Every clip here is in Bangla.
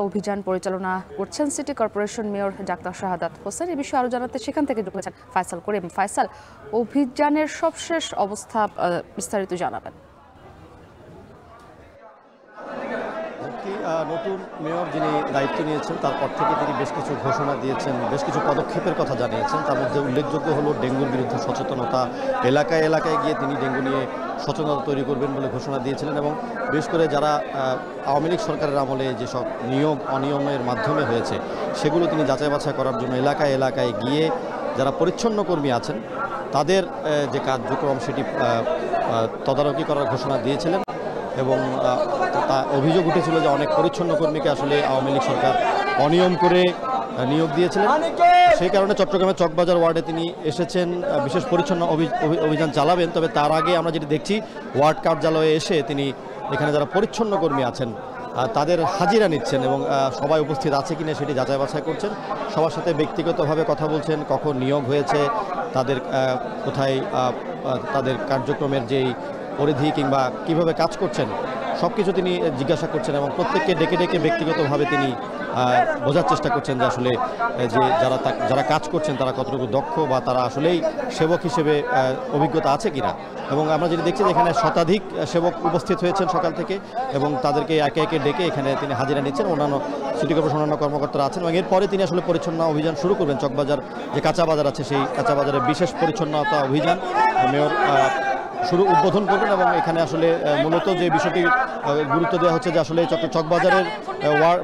অভিযান পরিচালনা করছেন city corporation mayor doctor Shahadat Hossain. এই বিষয়ে আরো জানাতে সেখান থেকে যুক্ত হয়েছেন ফায়সাল করিম। ফায়সাল, অভিযানের সবশেষ অবস্থা বিস্তারিত জানাবেন। নতুন মেয়র যিনি দায়িত্ব নিয়েছেন তারপর থেকে তিনি বেশ কিছু ঘোষণা দিয়েছেন, বেশ কিছু পদক্ষেপের কথা জানিয়েছেন। তার মধ্যে উল্লেখযোগ্য হলো ডেঙ্গুর বিরুদ্ধে সচেতনতা, এলাকায় এলাকায় গিয়ে তিনি ডেঙ্গু নিয়ে সচেতনতা তৈরি করবেন বলে ঘোষণা দিয়েছিলেন। এবং বিশেষ করে যারা আওয়ামী লীগ সরকারের আমলে যেসব নিয়োগ অনিয়মের মাধ্যমে হয়েছে সেগুলো তিনি যাচাই বাছাই করার জন্য এলাকায় এলাকায় গিয়ে যারা পরিচ্ছন্ন কর্মী আছেন তাদের যে কার্যক্রম সেটি তদারকি করার ঘোষণা দিয়েছিলেন। এবং অভিযোগ উঠেছিল যে অনেক পরিচ্ছন্ন কর্মীকে আসলে আওয়ামী লীগ সরকার অনিয়ম করে নিয়োগ দিয়েছিলেন। সেই কারণে চট্টগ্রামের চকবাজার ওয়ার্ডে তিনি এসেছেন, বিশেষ পরিচ্ছন্ন অভিযান চালাবেন। তবে তার আগে আমরা যেটি দেখছি, ওয়ার্ড কার্যালয়ে এসে তিনি এখানে যারা পরিচ্ছন্ন কর্মী আছেন তাদের হাজিরা নিচ্ছেন এবং সবাই উপস্থিত আছে কিনা সেটি যাচাই বাছাই করছেন। সবার সাথে ব্যক্তিগতভাবে কথা বলছেন, কখন নিয়োগ হয়েছে, তাদের কোথায় তাদের কার্যক্রমের যেই পরিধি কিংবা কিভাবে কাজ করছেন সব কিছু তিনি জিজ্ঞাসা করছেন এবং প্রত্যেককে ডেকে ডেকে ব্যক্তিগতভাবে তিনি বোঝার চেষ্টা করছেন যে আসলে যে যারা কাজ করছেন তারা কতটুকু দক্ষ বা তারা আসলেই সেবক হিসেবে অভিজ্ঞতা আছে কিনা। এবং আমরা যেটা দেখছি যে এখানে শতাধিক সেবক উপস্থিত হয়েছেন সকাল থেকে এবং তাদেরকে একে একে ডেকে এখানে তিনি হাজিরা নিচ্ছেন। অন্যান্য সিটি কর্পোরেশন অন্যান্য কর্মকর্তারা আছেন এবং এরপরে তিনি আসলে পরিচ্ছন্ন অভিযান শুরু করবেন। চকবাজার যে কাঁচা বাজার আছে সেই কাঁচা বাজারের বিশেষ পরিচ্ছন্নতা অভিযান মেয়র উদ্বোধন করবেন। এবং এখানে আসলে মূলত যে বিষয়টি গুরুত্ব দেওয়া হচ্ছে যে আসলে চকবাজারের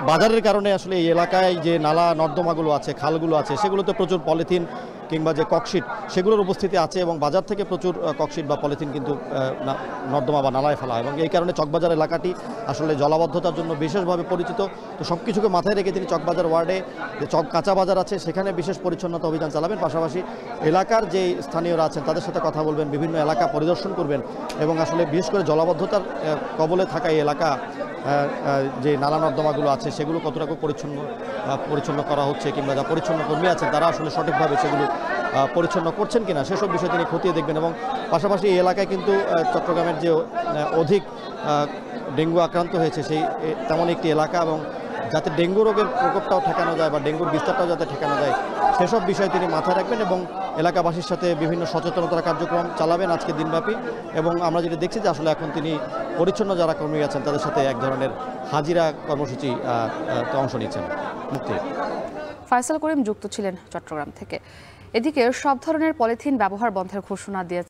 বাজারের কারণে আসলে এই এলাকায় যে নালা নর্দমাগুলো আছে, খালগুলো আছে, সেগুলোতে প্রচুর পলিথিন কিংবা যে ককশিট সেগুলোর উপস্থিতি আছে এবং বাজার থেকে প্রচুর ককশিট বা পলিথিন কিন্তু নর্দমা বা নালায় ফেলা হয় এবং এই কারণে চকবাজার এলাকাটি আসলে জলাবদ্ধতার জন্য বিশেষভাবে পরিচিত। তো সব কিছুকে মাথায় রেখে তিনি চকবাজার ওয়ার্ডে যে কাঁচা বাজার আছে সেখানে বিশেষ পরিচ্ছন্নতা অভিযান চালাবেন। পাশাপাশি এলাকার যে স্থানীয়রা আছেন তাদের সাথে কথা বলবেন, বিভিন্ন এলাকা পরিদর্শন করবেন এবং আসলে বিশেষ করে জলাবদ্ধতার কবলে থাকা এই এলাকা যে নালা নর্দমাগুলো আছে সেগুলো কতটুকু পরিচ্ছন্ন করা হচ্ছে কিংবা যা পরিচ্ছন্ন কর্মী আছেন তারা আসলে সঠিকভাবে সেগুলো পরিচ্ছন্ন করছেন কিনা সেসব বিষয় তিনি খতিয়ে দেখবেন। এবং পাশাপাশি এই এলাকায় কিন্তু চট্টগ্রামের যে অধিক ডেঙ্গু আক্রান্ত হয়েছে সেই তেমন একটি এলাকা এবং যাতে ডেঙ্গু রোগের প্রকোপটাও ঠেকানো যায় বা ডেঙ্গুর বিস্তারটাও যাতে ঠেকানো যায় সেসব বিষয় তিনি মাথায় রাখবেন এবং এলাকাবাসীর সাথে বিভিন্ন সচেতনতার কার্যক্রম চালাবেন আজকে দিনব্যাপী। এবং আমরা যেটা দেখছি যে আসলে এখন তিনি পরিচ্ছন্ন যারা কর্মী আছেন তাদের সাথে এক ধরনের হাজিরা কর্মসূচি অংশ নিচ্ছেন। মুক্তি। ফায়সাল করিম যুক্ত ছিলেন চট্টগ্রাম থেকে। এদিকে সব ধরনের পলিথিন ব্যবহার বন্ধের ঘোষণা দিয়েছে